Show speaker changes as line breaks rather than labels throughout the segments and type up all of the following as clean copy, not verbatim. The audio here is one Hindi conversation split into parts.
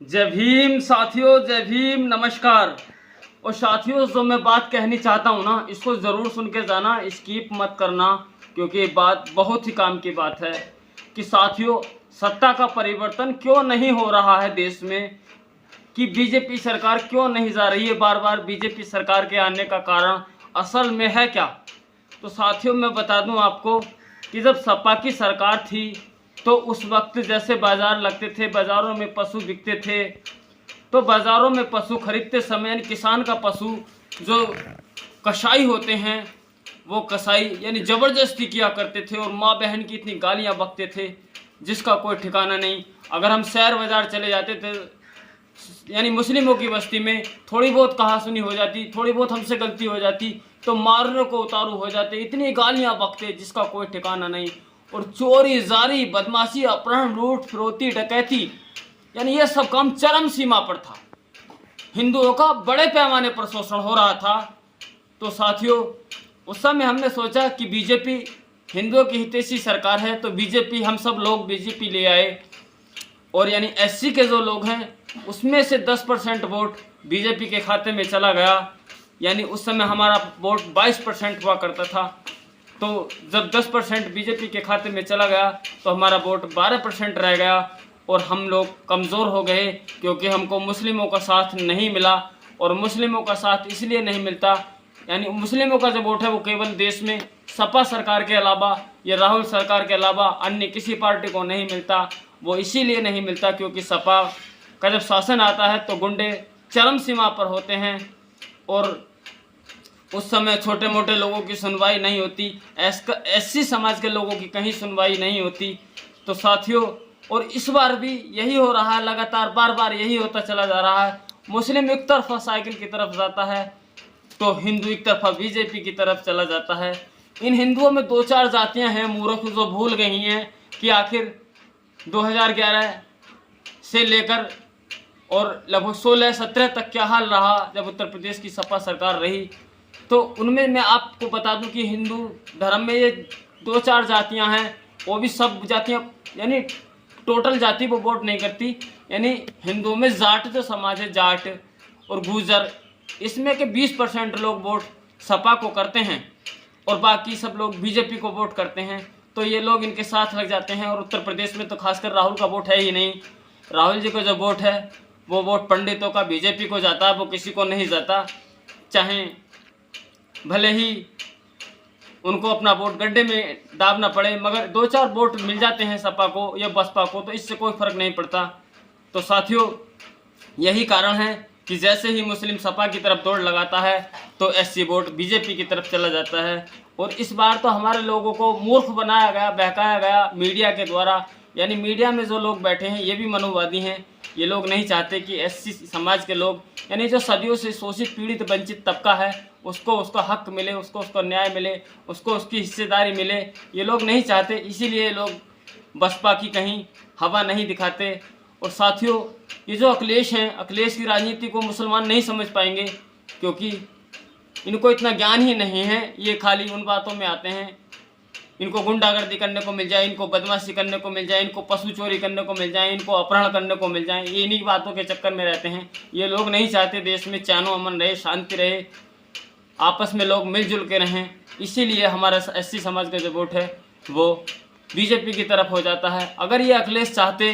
जय भीम साथियों, जय भीम, नमस्कार। और साथियों, जो मैं बात कहनी चाहता हूँ ना, इसको ज़रूर सुन के जाना, स्किप मत करना, क्योंकि ये बात बहुत ही काम की बात है कि साथियों, सत्ता का परिवर्तन क्यों नहीं हो रहा है देश में, कि बीजेपी सरकार क्यों नहीं जा रही है। बार बार बीजेपी सरकार के आने का कारण असल में है क्या? तो साथियों, मैं बता दूं आपको कि जब सपा की सरकार थी तो उस वक्त जैसे बाज़ार लगते थे, बाज़ारों में पशु बिकते थे, तो बाज़ारों में पशु खरीदते समय यानी किसान का पशु जो कसाई होते हैं, वो कसाई यानी ज़बरदस्ती किया करते थे और माँ बहन की इतनी गालियाँ बकते थे जिसका कोई ठिकाना नहीं। अगर हम शहर बाज़ार चले जाते थे, यानी मुस्लिमों की बस्ती में थोड़ी बहुत कहासुनी हो जाती, थोड़ी बहुत हमसे गलती हो जाती तो मारने को उतारू हो जाते, इतनी गालियाँ बकते जिसका कोई ठिकाना नहीं। और चोरी जारी, बदमाशी, अपहरण, लूट फिरौती, डकैती, यानी ये सब काम चरम सीमा पर था। हिंदुओं का बड़े पैमाने पर शोषण हो रहा था। तो साथियों, उस समय हमने सोचा कि बीजेपी हिंदुओं की हितैषी सरकार है, तो बीजेपी, हम सब लोग बीजेपी ले आए। और यानी एससी के जो लोग हैं उसमें से 10% वोट बीजेपी के खाते में चला गया। यानी उस समय हमारा वोट 22% हुआ करता था, तो जब 10% बीजेपी के खाते में चला गया तो हमारा वोट 12% रह गया और हम लोग कमज़ोर हो गए, क्योंकि हमको मुस्लिमों का साथ नहीं मिला। और मुस्लिमों का साथ इसलिए नहीं मिलता, यानी मुस्लिमों का जो वोट है वो केवल देश में सपा सरकार के अलावा या राहुल सरकार के अलावा अन्य किसी पार्टी को नहीं मिलता। वो इसीलिए नहीं मिलता क्योंकि सपा का जब शासन आता है तो गुंडे चरम सीमा पर होते हैं और उस समय छोटे मोटे लोगों की सुनवाई नहीं होती, एससी समाज के लोगों की कहीं सुनवाई नहीं होती। तो साथियों, और इस बार भी यही हो रहा है, लगातार बार बार यही होता चला जा रहा है। मुस्लिम एक तरफा साइकिल की तरफ जाता है तो हिंदू एक तरफा बीजेपी की तरफ चला जाता है। इन हिंदुओं में 2-4 जातियां हैं मूर्ख जो भूल गई हैं कि आखिर 2011 से लेकर और लगभग 16-17 तक क्या हाल रहा जब उत्तर प्रदेश की सपा सरकार रही। तो उनमें मैं आपको बता दूं कि हिंदू धर्म में ये 2-4 जातियां हैं, वो भी सब जातियां यानी टोटल जाति वो वोट नहीं करती। यानी हिंदुओं में जाट जो समाज है, जाट और गुर्जर, इसमें के 20% लोग वोट सपा को करते हैं और बाकी सब लोग बीजेपी को वोट करते हैं। तो ये लोग इनके साथ लग जाते हैं। और उत्तर प्रदेश में तो खासकर राहुल का वोट है ही नहीं। राहुल जी का जो वोट है वो वोट पंडितों का बीजेपी को जाता है, वो किसी को नहीं जाता। चाहे भले ही उनको अपना वोट गड्ढे में दाबना पड़े, मगर 2-4 वोट मिल जाते हैं सपा को या बसपा को, तो इससे कोई फर्क नहीं पड़ता। तो साथियों, यही कारण है कि जैसे ही मुस्लिम सपा की तरफ दौड़ लगाता है तो एससी वोट बीजेपी की तरफ चला जाता है। और इस बार तो हमारे लोगों को मूर्ख बनाया गया, बहकाया गया मीडिया के द्वारा। यानी मीडिया में जो लोग बैठे हैं ये भी मनोवादी हैं। ये लोग नहीं चाहते कि एससी समाज के लोग, यानी जो सदियों से शोषित, पीड़ित, वंचित तबका है, उसको उसका हक मिले, उसको उसका न्याय मिले, उसको उसकी हिस्सेदारी मिले। ये लोग नहीं चाहते, इसीलिए लोग बसपा की कहीं हवा नहीं दिखाते। और साथियों, ये जो अखिलेश हैं, अखिलेश की राजनीति को मुसलमान नहीं समझ पाएंगे, क्योंकि इनको इतना ज्ञान ही नहीं है। ये खाली उन बातों में आते हैं, इनको गुंडागर्दी करने को मिल जाए, इनको बदमाशी करने को मिल जाए, इनको पशु चोरी करने को मिल जाए, इनको अपहरण करने को मिल जाए, ये इन्हीं बातों के चक्कर में रहते हैं। ये लोग नहीं चाहते देश में चैन अमन रहे, शांति रहे, आपस में लोग मिलजुल के रहें। इसीलिए हमारा एससी समाज का जो वोट है वो बीजेपी की तरफ हो जाता है। अगर ये अखिलेश चाहते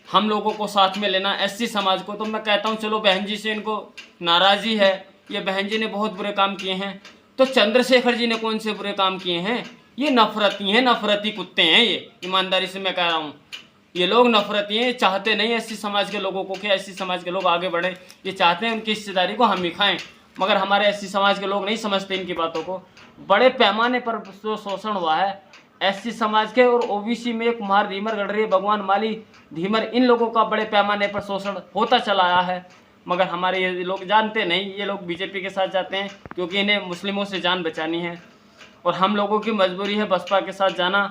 हम लोगों को साथ में लेना, एससी समाज को, तो मैं कहता हूँ चलो, बहन जी से इनको नाराज़ी है, ये बहन जी ने बहुत बुरे काम किए हैं, तो चंद्रशेखर जी ने कौन से बुरे काम किए हैं? ये नफरती हैं, नफरती कुत्ते हैं ये, ईमानदारी से मैं कह रहा हूँ। ये लोग नफरती हैं, चाहते नहीं एससी समाज के लोगों को कि एससी समाज के लोग आगे बढ़े। ये चाहते हैं उनकी हिस्सेदारी को हम ही खाएँ, मगर हमारे एससी समाज के लोग नहीं समझते इनकी बातों को। बड़े पैमाने पर जो शोषण हुआ है एससी समाज के, और ओबीसी में कुमार धीमर गडरे, भगवान माली धीमर, इन लोगों का बड़े पैमाने पर शोषण होता चला आया है, मगर हमारे ये लोग जानते नहीं। ये लोग बीजेपी के साथ जाते हैं क्योंकि इन्हें मुस्लिमों से जान बचानी है, और हम लोगों की मजबूरी है बसपा के साथ जाना,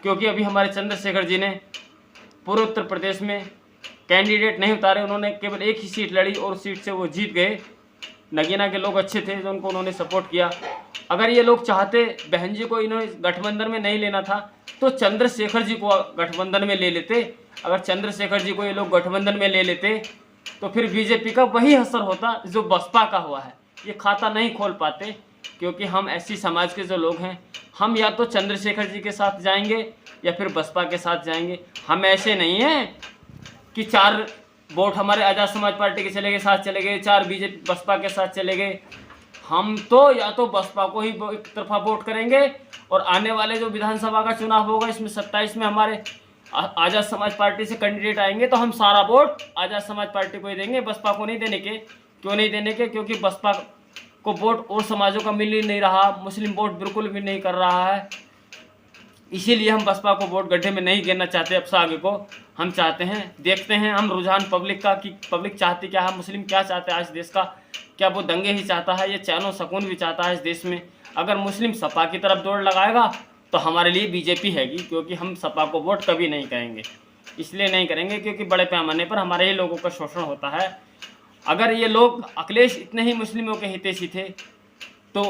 क्योंकि अभी हमारे चंद्रशेखर जी ने पूरे उत्तर प्रदेश में कैंडिडेट नहीं उतारे, उन्होंने केवल एक ही सीट लड़ी और सीट से वो जीत गए। नगीना के लोग अच्छे थे जो उनको उन्होंने सपोर्ट किया। अगर ये लोग चाहते बहन जी को इन्होंने गठबंधन में नहीं लेना था तो चंद्रशेखर जी को गठबंधन में ले लेते। अगर चंद्रशेखर जी को ये लोग गठबंधन में ले लेते तो फिर बीजेपी का वही असर होता जो बसपा का हुआ है। ये खाता नहीं खोल पाते क्योंकि हम ऐसी समाज के जो लोग हैं, हम या तो चंद्रशेखर जी के साथ जाएंगे या फिर बसपा के साथ जाएंगे। हम ऐसे नहीं हैं कि 4 वोट हमारे आज़ाद समाज पार्टी के चले गए साथ चले गए, 4 बीजेपी बसपा के साथ चले गए। हम तो या तो बसपा को ही एक तरफा वोट करेंगे और आने वाले जो विधानसभा का चुनाव होगा इसमें 27 में हमारे आज़ाद समाज पार्टी से कैंडिडेट आएंगे तो हम सारा वोट आज़ाद समाज पार्टी को ही देंगे, बसपा को नहीं देने के। क्यों नहीं देने के? क्योंकि बसपा को वोट और समाजों का मिल ही नहीं रहा, मुस्लिम वोट बिल्कुल भी नहीं कर रहा है। इसीलिए हम बसपा को वोट गड्ढे में नहीं गिरना चाहते। अब से आगे को हम चाहते हैं, देखते हैं हम रुझान पब्लिक का कि पब्लिक चाहती क्या है, मुस्लिम क्या चाहते हैं आज देश का। क्या वो दंगे ही चाहता है या चैन और सुकून भी चाहता है इस देश में? अगर मुस्लिम सपा की तरफ दौड़ लगाएगा तो हमारे लिए बीजेपी हैगी, क्योंकि हम सपा को वोट कभी नहीं करेंगे। इसलिए नहीं करेंगे क्योंकि बड़े पैमाने पर हमारे ही लोगों का शोषण होता है। अगर ये लोग अखिलेश इतने ही मुस्लिमों के हितैषी थे तो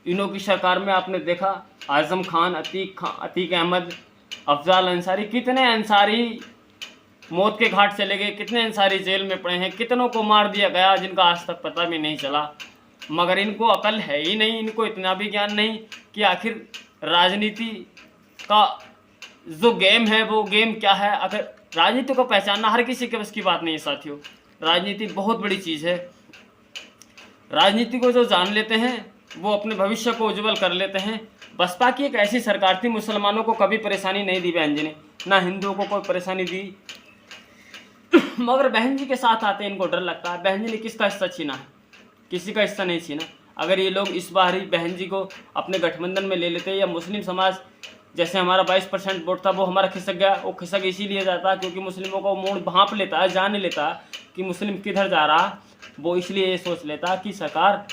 इन्हों की सरकार में आपने देखा आजम खान, अतीक अहमद, अफजाल अंसारी, कितने अंसारी मौत के घाट चले गए, कितने अंसारी जेल में पड़े हैं, कितनों को मार दिया गया जिनका आज तक पता भी नहीं चला। मगर इनको अकल है ही नहीं, इनको इतना भी ज्ञान नहीं कि आखिर राजनीति का जो गेम है वो गेम क्या है। अगर राजनीति को पहचानना हर किसी के बस की बात नहीं है साथियों। राजनीति बहुत बड़ी चीज़ है। राजनीति को जो जान लेते हैं वो अपने भविष्य को उज्जवल कर लेते हैं। बसपा की एक ऐसी सरकार थी, मुसलमानों को कभी परेशानी नहीं दी बहन जी ने, ना हिंदुओं को कोई परेशानी दी। मगर बहन जी के साथ आते इनको डर लगता है। बहन जी ने किसका हिस्सा छीना है? किसी का हिस्सा नहीं छीना। अगर ये लोग इस बार ही बहन जी को अपने गठबंधन में ले लेते या मुस्लिम समाज जैसे हमारा 22% वोट था वो हमारा खिसक गया, वो खिसक इसीलिए जाता क्योंकि मुस्लिमों को मूड भांप लेता है, जान लेता कि मुस्लिम किधर जा रहा। वो इसलिए ये सोच लेता कि सरकार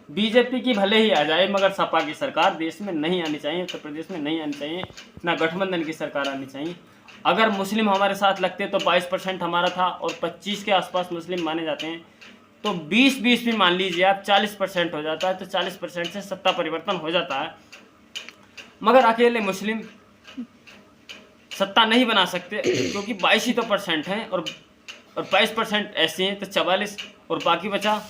बीजेपी की भले ही आ जाए मगर सपा की सरकार देश में नहीं आनी चाहिए, उत्तर प्रदेश में नहीं आनी चाहिए, ना गठबंधन की सरकार आनी चाहिए। अगर मुस्लिम हमारे साथ लगते तो 22% हमारा था और 25 के आसपास मुस्लिम माने जाते हैं, तो 20-20 भी मान लीजिए आप 40% हो जाता है, तो 40% से सत्ता परिवर्तन हो जाता है। मगर अकेले मुस्लिम सत्ता नहीं बना सकते क्योंकि 22 ही तो परसेंट हैं और 22% ऐसे हैं, तो 44 और बाकी बचा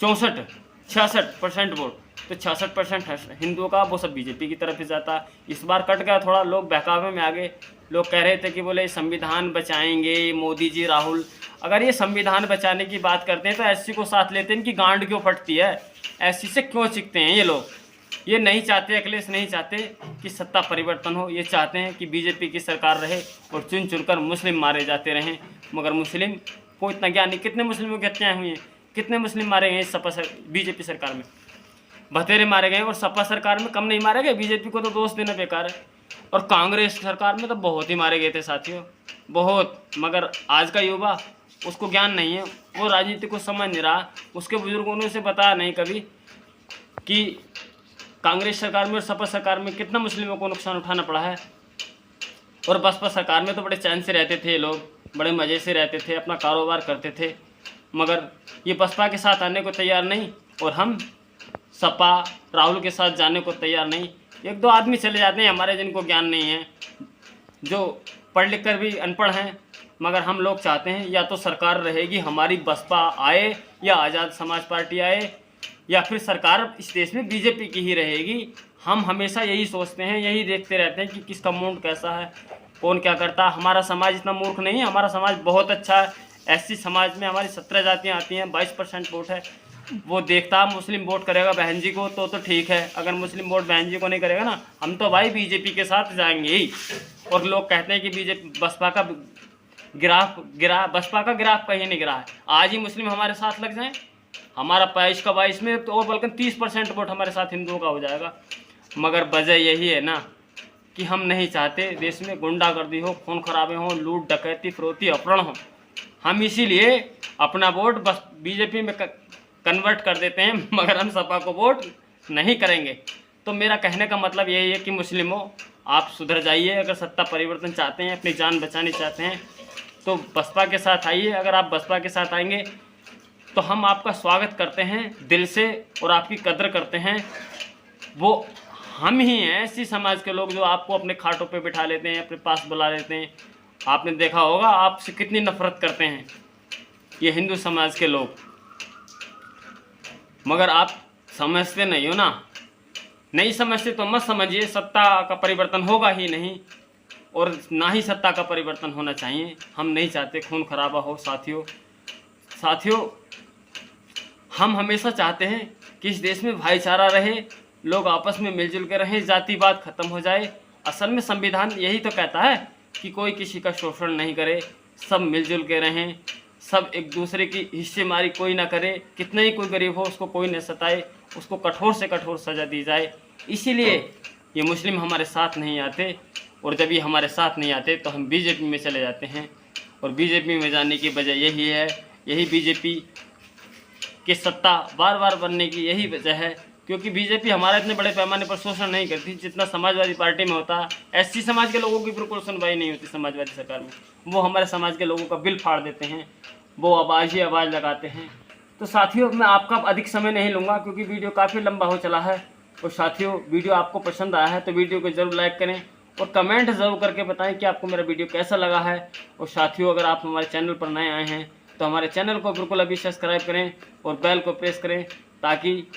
66% वोट, तो 66% हिंदुओं का वो सब बीजेपी की तरफ ही जाता है। इस बार कट गया थोड़ा, लोग बहकावे में आ गए। लोग कह रहे थे कि बोले संविधान बचाएंगे मोदी जी, राहुल। अगर ये संविधान बचाने की बात करते हैं तो एससी को साथ लेते हैं, इनकी गांड क्यों फटती है? एससी से क्यों चिकते हैं ये लोग? ये नहीं चाहते, अखिलेश नहीं चाहते कि सत्ता परिवर्तन हो, ये चाहते हैं कि बीजेपी की सरकार रहे और चुन चुनकर मुस्लिम मारे जाते रहें। मगर मुस्लिम को इतना ज्ञान नहीं। कितने मुस्लिमों की हत्याएँ हुई हैं, कितने मुस्लिम मारे गए इस बीजेपी सरकार में? बतेरे मारे गए और सपा सरकार में कम नहीं मारे गए। बीजेपी को तो दोष देना बेकार है। और कांग्रेस सरकार में तो बहुत ही मारे गए थे साथियों, बहुत। मगर आज का युवा उसको ज्ञान नहीं है, वो राजनीति को समझ नहीं रहा। उसके बुजुर्गों ने उसे बताया नहीं कभी कि कांग्रेस सरकार में और सपा सरकार में कितना मुस्लिमों को नुकसान उठाना पड़ा है। और बसपा सरकार में तो बड़े चैन से रहते थे लोग, बड़े मज़े से रहते थे, अपना कारोबार करते थे। मगर ये बसपा के साथ आने को तैयार नहीं और हम सपा राहुल के साथ जाने को तैयार नहीं। 1-2 आदमी चले जाते हैं हमारे जिनको ज्ञान नहीं है, जो पढ़ लिख कर भी अनपढ़ हैं। मगर हम लोग चाहते हैं या तो सरकार रहेगी हमारी, बसपा आए या आज़ाद समाज पार्टी आए, या फिर सरकार इस देश में बीजेपी की ही रहेगी। हम हमेशा यही सोचते हैं, यही देखते रहते हैं कि किसका मूड कैसा है, कौन क्या करता है। हमारा समाज इतना मूर्ख नहीं है, हमारा समाज बहुत अच्छा है। एससी समाज में हमारी 17 जातियाँ आती हैं, 22% वोट है। वो देखता मुस्लिम वोट करेगा बहन जी को तो ठीक है, अगर मुस्लिम वोट बहन जी को नहीं करेगा ना, हम तो भाई बीजेपी के साथ जाएंगे ही। और लोग कहते हैं कि बीजेपी बसपा का ग्राफ बसपा का ग्राफ कहीं नहीं गिरा है। आज ही मुस्लिम हमारे साथ लग जाएं, हमारा 22 का 22 में तो और बल्कि 30% वोट हमारे साथ हिंदुओं का हो जाएगा। मगर वजह यही है ना कि हम नहीं चाहते देश में गुंडागर्दी हो, खून खराबे हो, लूट डकैती फिरौती अपहरण हो। हम इसीलिए अपना वोट बस बीजेपी में कन्वर्ट कर देते हैं, मगर हम सपा को वोट नहीं करेंगे। तो मेरा कहने का मतलब यही है कि मुस्लिमों आप सुधर जाइए। अगर सत्ता परिवर्तन चाहते हैं, अपनी जान बचानी चाहते हैं तो बसपा के साथ आइए। अगर आप बसपा के साथ आएंगे तो हम आपका स्वागत करते हैं दिल से और आपकी कदर करते हैं। वो हम ही हैं ऐसी समाज के लोग जो आपको अपने खाटों पे बिठा लेते हैं, अपने पास बुला लेते हैं। आपने देखा होगा आपसे कितनी नफरत करते हैं ये हिंदू समाज के लोग, मगर आप समझते नहीं हो ना। नहीं समझते तो मत समझिए, सत्ता का परिवर्तन होगा ही नहीं और ना ही सत्ता का परिवर्तन होना चाहिए। हम नहीं चाहते खून खराबा हो साथियों। हम हमेशा चाहते हैं कि इस देश में भाईचारा रहे, लोग आपस में मिलजुल के रहें, जातिवाद खत्म हो जाए। असल में संविधान यही तो कहता है कि कोई किसी का शोषण नहीं करे, सब मिलजुल के रहें, सब एक दूसरे की हिस्सेमारी कोई ना करे। कितना ही कोई गरीब हो उसको कोई न सताए, उसको कठोर से कठोर सज़ा दी जाए। इसीलिए ये मुस्लिम हमारे साथ नहीं आते, और जब ये हमारे साथ नहीं आते तो हम बीजेपी में चले जाते हैं। और बीजेपी में जाने की वजह यही है, यही बीजेपी के सत्ता बार बार बनने की यही वजह है, क्योंकि बीजेपी हमारा इतने बड़े पैमाने पर शोषण नहीं करती जितना समाजवादी पार्टी में होता है। एससी समाज के लोगों की बिल्कुल सुनवाई नहीं होती समाजवादी सरकार में। वो हमारे समाज के लोगों का बिल फाड़ देते हैं, वो आवाज़ ही आवाज़ लगाते हैं। तो साथियों, मैं आपका अधिक समय नहीं लूँगा क्योंकि वीडियो काफ़ी लंबा हो चला है। और साथियों, वीडियो आपको पसंद आया है तो वीडियो को ज़रूर लाइक करें और कमेंट ज़रूर करके बताएं कि आपको मेरा वीडियो कैसा लगा है। और साथियों, अगर आप हमारे चैनल पर नए आए हैं तो हमारे चैनल को बिल्कुल अभी सब्सक्राइब करें और बेल को प्रेस करें, ताकि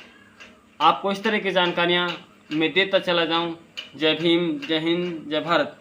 आपको इस तरह की जानकारियाँ मैं देता चला जाऊँ। जय भीम, जय हिंद, जय भारत।